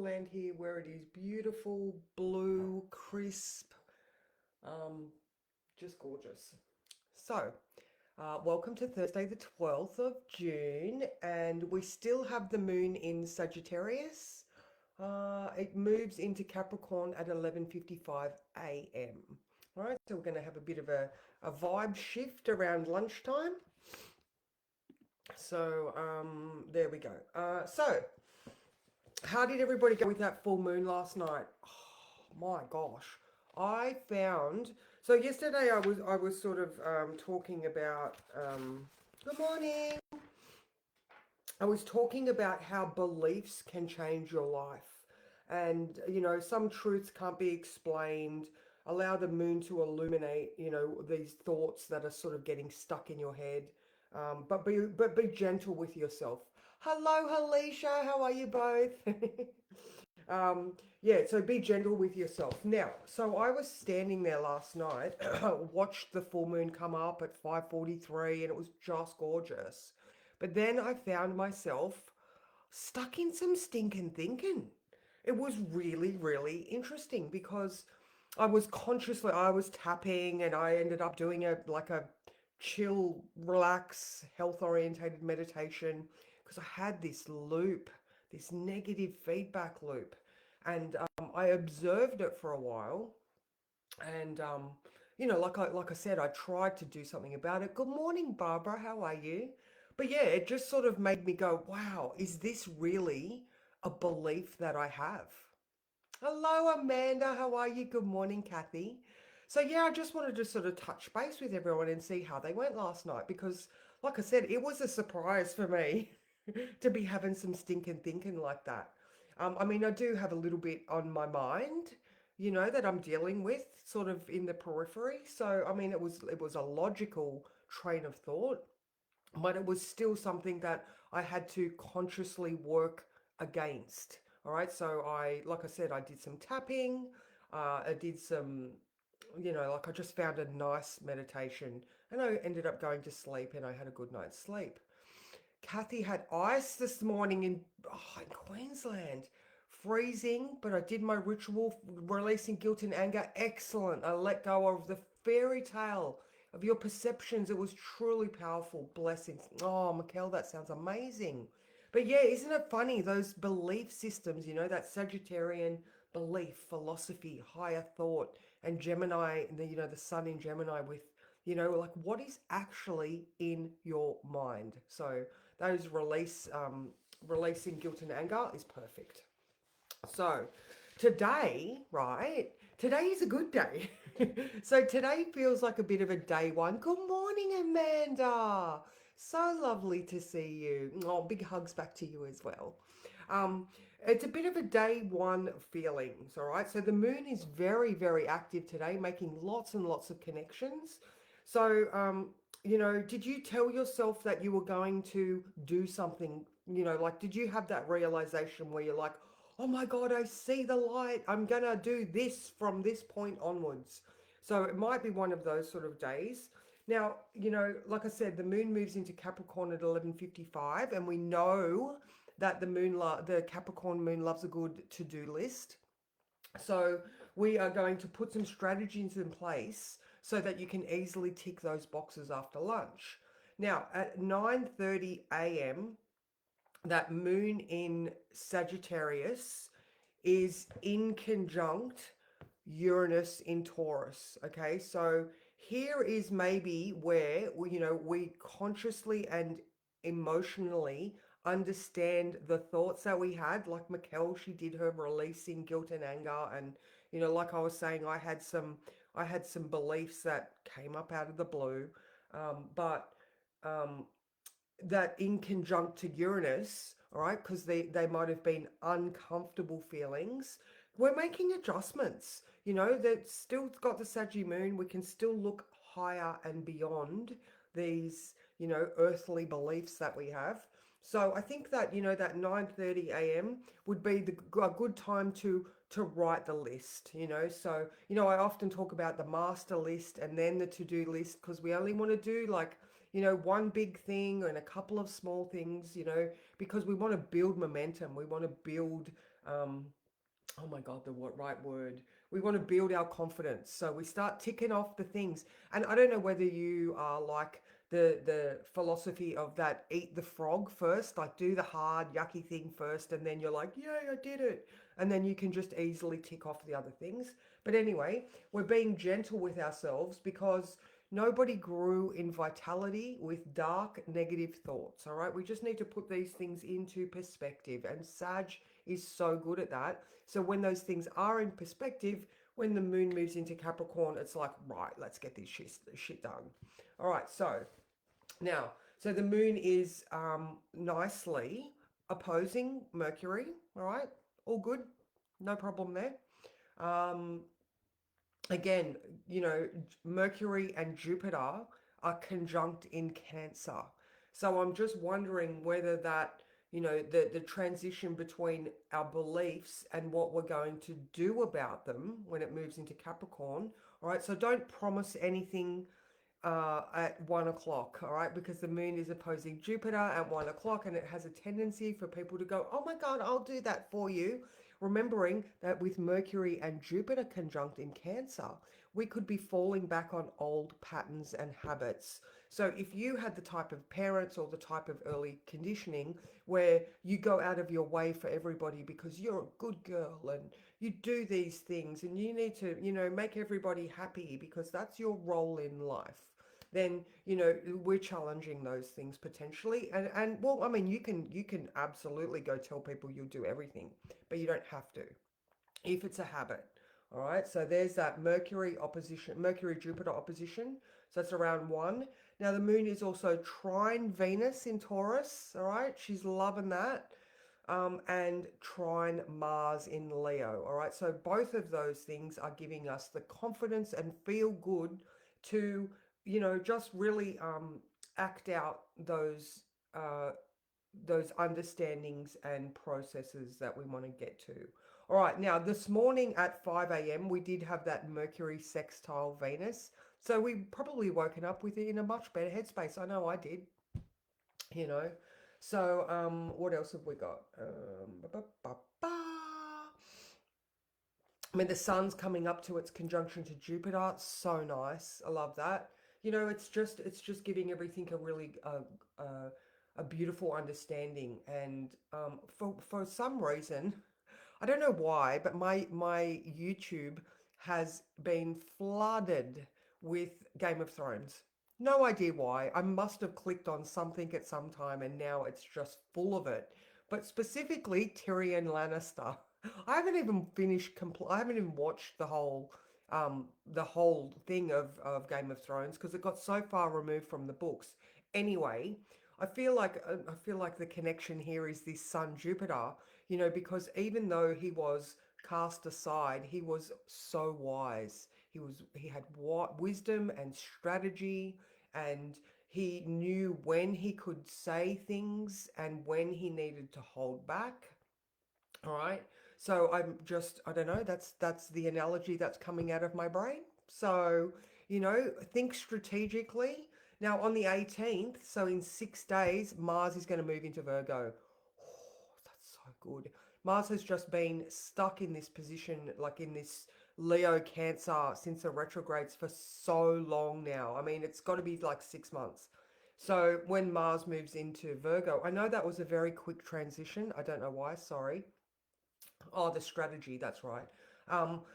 Queensland here where it is beautiful, blue, crisp, um, just gorgeous. So, welcome to Thursday, the 12th of June, and we still have the moon in Sagittarius. It moves into Capricorn at 11:55 a.m. All right, so we're going to have a bit of a vibe shift around lunchtime. So, there we go. How did everybody go with that full moon last night? Oh my gosh. I found so yesterday I was sort of talking about good morning. I was talking about how beliefs can change your life. And, some truths can't be explained. Allow the moon to illuminate, these thoughts that are sort of getting stuck in your head. But be gentle with yourself. Hello, Alicia. How are you both? Yeah, so be gentle with yourself. Now, so I was standing there last night, watched the full moon come up at 5:43, and it was just gorgeous. But then I found myself stuck in some stinking thinking. It was really, really interesting because I was tapping and I ended up doing a chill, relax, health orientated meditation because I had this loop, this negative feedback loop. And I observed it for a while and like I said, I tried to do something about it. Good morning, Barbara. How are you? But yeah, it just sort of made me go, wow, is this really a belief that I have? Hello, Amanda. How are you? Good morning, Kathy. So yeah, I just wanted to sort of touch base with everyone and see how they went last night because, like I said, it was a surprise for me to be having some stinking thinking like that. I mean, I do have a little bit on my mind, that I'm dealing with, sort of in the periphery. So I mean, it was a logical train of thought, but it was still something that I had to consciously work against. All right. So like I said, I did some tapping. I did some, like I just found a nice meditation and I ended up going to sleep and I had a good night's sleep. Kathy had ice this morning in Queensland. Freezing, but I did my ritual releasing guilt and anger. Excellent. I let go of the fairy tale of your perceptions. It was truly powerful. Blessings. Oh, Mikkel, that sounds amazing. But yeah, isn't it funny? Those belief systems, that Sagittarian belief, philosophy, higher thought, and Gemini, the sun in Gemini with like what is actually in your mind. So those releasing guilt and anger is perfect. So today, right? Today is a good day. So today feels like a bit of a day one. Good morning, Amanda. So lovely to see you. Oh, big hugs back to you as well. It's a bit of a day one feelings, all right? So the moon is very, very active today, making lots and lots of connections. So, did you tell yourself that you were going to do something? Like, did you have that realization where you're like, oh my God, I see the light. I'm going to do this from this point onwards. So it might be one of those sort of days. Now, like I said, the moon moves into Capricorn at 11:55, and we know that the Capricorn moon loves a good to-do list. So we are going to put some strategies in place so that you can easily tick those boxes after lunch. Now, at 9:30 a.m., that moon in Sagittarius is in conjunct Uranus in Taurus. Okay, so here is maybe where we consciously and emotionally understand the thoughts that we had. Like Mikkel, she did her releasing guilt and anger, and like I was saying, I had some beliefs that came up out of the blue, but um, that in conjunct to Uranus, all right, because they might have been uncomfortable feelings. We're making adjustments. That still got the Saggy moon. We can still look higher and beyond these, earthly beliefs that we have. So I think that that 9:30 a.m. would be a good time to write the list. So I often talk about the master list and then the to-do list because we only want to do like one big thing and a couple of small things, because we want to build momentum. We want to build um, oh my God, the what right word. We want to build our confidence. So we start ticking off the things. And I don't know whether you are like the philosophy of that eat the frog first, like do the hard, yucky thing first, and then you're like, yay, I did it. And then you can just easily tick off the other things. But anyway, we're being gentle with ourselves because nobody grew in vitality with dark, negative thoughts. All right. We just need to put these things into perspective. And Sag is so good at that. So when those things are in perspective, when the moon moves into Capricorn, it's like, right, let's get this shit done. All right, so now, so the moon is nicely opposing Mercury. All right, all good, no problem there. Um, Again, you know, Mercury and Jupiter are conjunct in Cancer. So I'm just wondering whether that, you know, the transition between our beliefs and what we're going to do about them when it moves into Capricorn. All right, so don't promise anything at 1 o'clock, all right, because the moon is opposing Jupiter at 1 o'clock and it has a tendency for people to go, oh my God, I'll do that for you. Remembering that with Mercury and Jupiter conjunct in Cancer, we could be falling back on old patterns and habits. So if you had the type of parents or the type of early conditioning where you go out of your way for everybody because you're a good girl and you do these things and you need to, you know, make everybody happy because that's your role in life, then you know we're challenging those things potentially. And well, I mean, you can absolutely go tell people you'll do everything, but you don't have to if it's a habit. All right, so there's that Mercury opposition, Mercury Jupiter opposition. So that's around 1. Now the moon is also trine Venus in Taurus. All right, she's loving that. And trine Mars in Leo. All right, so both of those things are giving us the confidence and feel good to, you know, just really act out uh, those understandings and processes that we want to get to. All right, now this morning at 5 a.m., we did have that Mercury sextile Venus. So we probably woken up with it in a much better headspace. I know I did, you know. So what else have we got? I mean, the sun's coming up to its conjunction to Jupiter. So nice. I love that. You know, it's just giving everything a beautiful understanding. And for some reason, I don't know why, but my YouTube has been flooded with Game of Thrones. No idea why. I must have clicked on something at some time and now it's just full of it. But specifically Tyrion Lannister. I haven't even I haven't even watched the whole thing of Game of Thrones because it got so far removed from the books. Anyway, I feel like the connection here is this Sun Jupiter, you know, because even though he was cast aside, he was so wise. He had wisdom and strategy, and he knew when he could say things and when he needed to hold back. All right. So I don't know, that's the analogy that's coming out of my brain. So, you know, think strategically. Now on the 18th, so in 6 days, Mars is going to move into Virgo. Oh, that's so good. Mars has just been stuck in this position, like in this Leo Cancer since the retrogrades for so long now. I mean, it's got to be like 6 months. So when Mars moves into Virgo, I know that was a very quick transition. I don't know why, sorry. Oh, the strategy, that's right.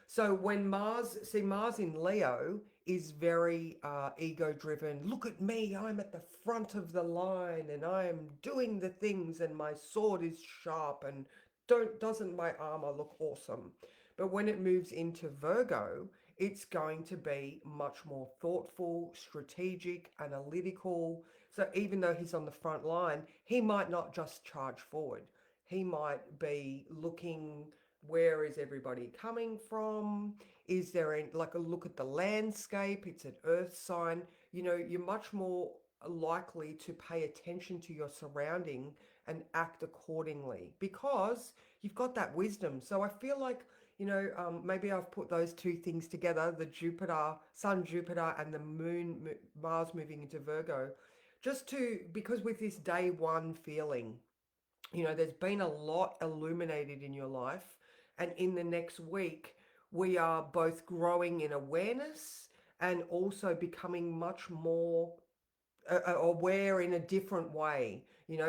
So when Mars in Leo is very ego driven. Look at me, I'm at the front of the line and I am doing the things and my sword is sharp and doesn't my armor look awesome? But when it moves into Virgo, it's going to be much more thoughtful, strategic, analytical. So even though he's on the front line, he might not just charge forward. He might be looking, where is everybody coming from? Is there like a look at the landscape? It's an earth sign. You know, you're much more likely to pay attention to your surrounding and act accordingly because you've got that wisdom. So I feel like, you know, maybe I've put those two things together, the Jupiter, Sun Jupiter and the Mars moving into Virgo, just to, because with this day one feeling, There's been a lot illuminated in your life, and in the next week, we are both growing in awareness and also becoming much more aware in a different way,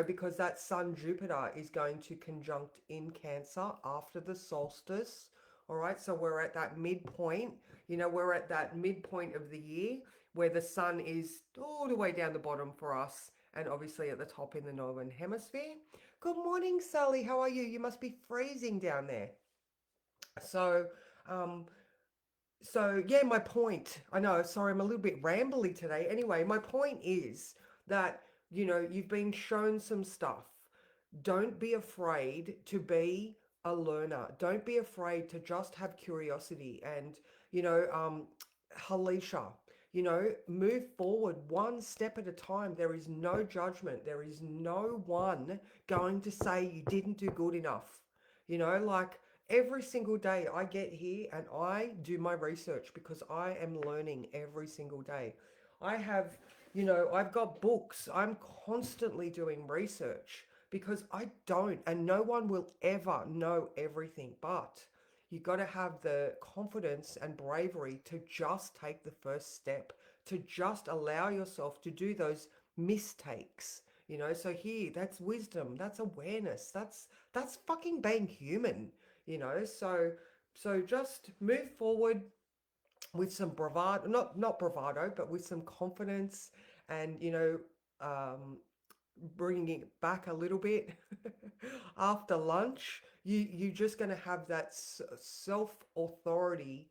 because that Sun Jupiter is going to conjunct in Cancer after the solstice. All right, so we're at that midpoint, we're at that midpoint of the year where the sun is all the way down the bottom for us and obviously at the top in the northern hemisphere. Good morning, Sally. How are you? You must be freezing down there. So, um, so yeah, my point, I know, sorry, I'm a little bit rambly today. Anyway, my point is that, you've been shown some stuff. Don't be afraid to be a learner. Don't be afraid to just have curiosity and, you know, um, Halisha, move forward one step at a time. There is no judgment. There is no one going to say you didn't do good enough. Like every single day I get here and I do my research because I am learning every single day. I have, I've got books. I'm constantly doing research because I don't, and no one will ever know everything. But you got to have the confidence and bravery to just take the first step, to just allow yourself to do those mistakes. So here, that's wisdom, that's awareness, that's fucking being human. So just move forward with some bravado, not bravado, but with some confidence, and um, bringing it back a little bit after lunch. You're just going to have that self authority,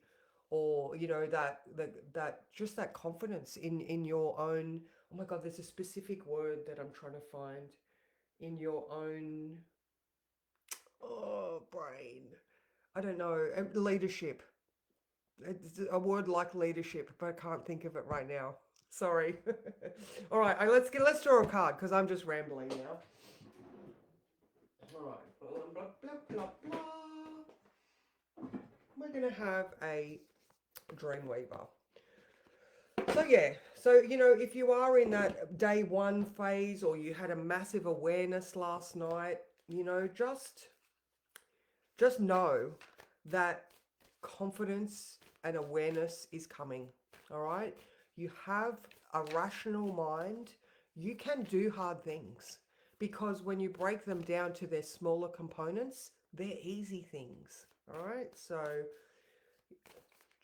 or that just that confidence in your own. Oh my god, there's a specific word that I'm trying to find. In your own, oh, brain, I don't know, leadership. It's a word like leadership, but I can't think of it right now. Sorry. All right, let's draw a card because I'm just rambling now. All right. Blah, blah, blah, blah. We're gonna have a Dreamweaver. So yeah, so if you are in that day one phase, or you had a massive awareness last night, just know that confidence and awareness is coming. All right. You have a rational mind. You can do hard things because when you break them down to their smaller components, they're easy things. All right. So,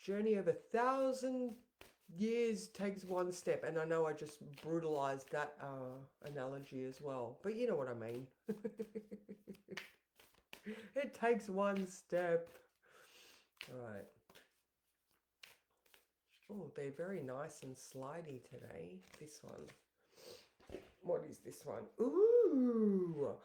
journey of 1,000 years takes one step. And I know I just brutalized that analogy as well, but you know what I mean. It takes one step. All right. Oh, they're very nice and slidey today. This one. What is this one? Ooh.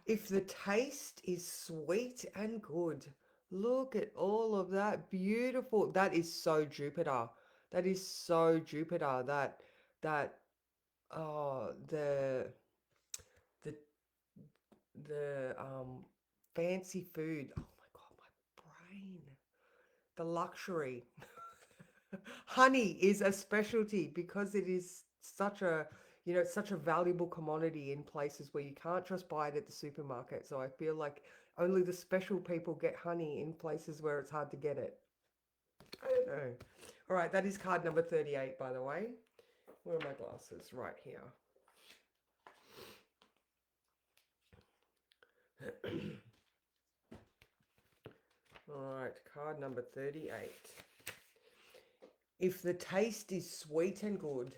If the taste is sweet and good. Look at all of that. Beautiful. That is so Jupiter. That is so Jupiter. That the the the fancy food. Oh my god, my brain. The luxury. Honey is a specialty because it is such a, it's such a valuable commodity in places where you can't just buy it at the supermarket. So I feel like only the special people get honey in places where it's hard to get it. I don't know. All right, that is card number 38, by the way. Where are my glasses? Right here. All right, card number 38. If the taste is sweet and good,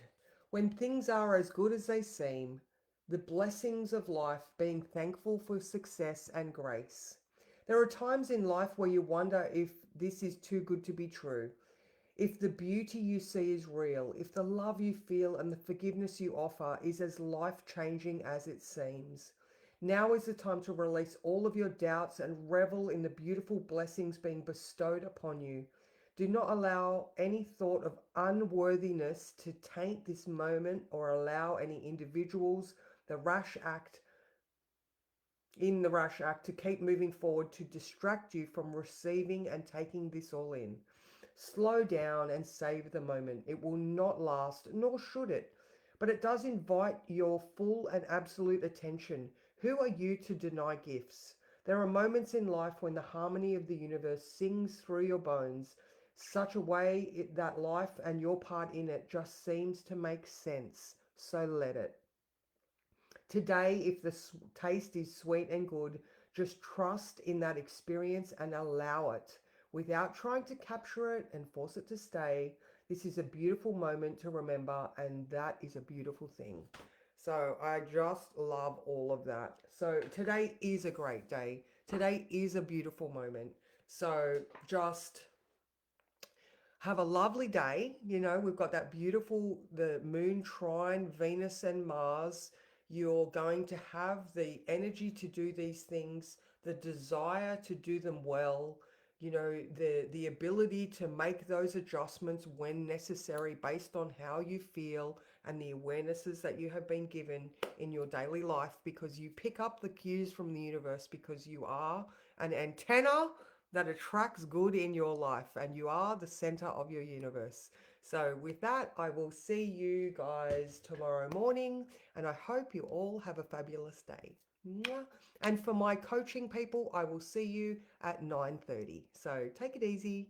when things are as good as they seem, the blessings of life, being thankful for success and grace. There are times in life where you wonder if this is too good to be true, if the beauty you see is real, if the love you feel and the forgiveness you offer is as life changing as it seems. Now is the time to release all of your doubts and revel in the beautiful blessings being bestowed upon you. Do not allow any thought of unworthiness to taint this moment, or allow any individuals the rash act in the rash act to keep moving forward to distract you from receiving and taking this all in. Slow down and save the moment. It will not last, nor should it, but it does invite your full and absolute attention. Who are you to deny gifts? There are moments in life when the harmony of the universe sings through your bones, such a way that life and your part in it just seems to make sense. So let it. Today, if the taste is sweet and good, just trust in that experience and allow it without trying to capture it and force it to stay. This is a beautiful moment to remember, and that is a beautiful thing. So I just love all of that. So today is a great day. Today is a beautiful moment. So just have a lovely day. You know, we've got that beautiful, the moon trine Venus and Mars. You're going to have the energy to do these things, the desire to do them well, you know, the ability to make those adjustments when necessary based on how you feel and the awarenesses that you have been given in your daily life, because you pick up the cues from the universe, because you are an antenna that attracts good in your life, and you are the center of your universe. So with that, I will see you guys tomorrow morning, and I hope you all have a fabulous day. Mwah. And for my coaching people, I will see you at 9:30. So take it easy.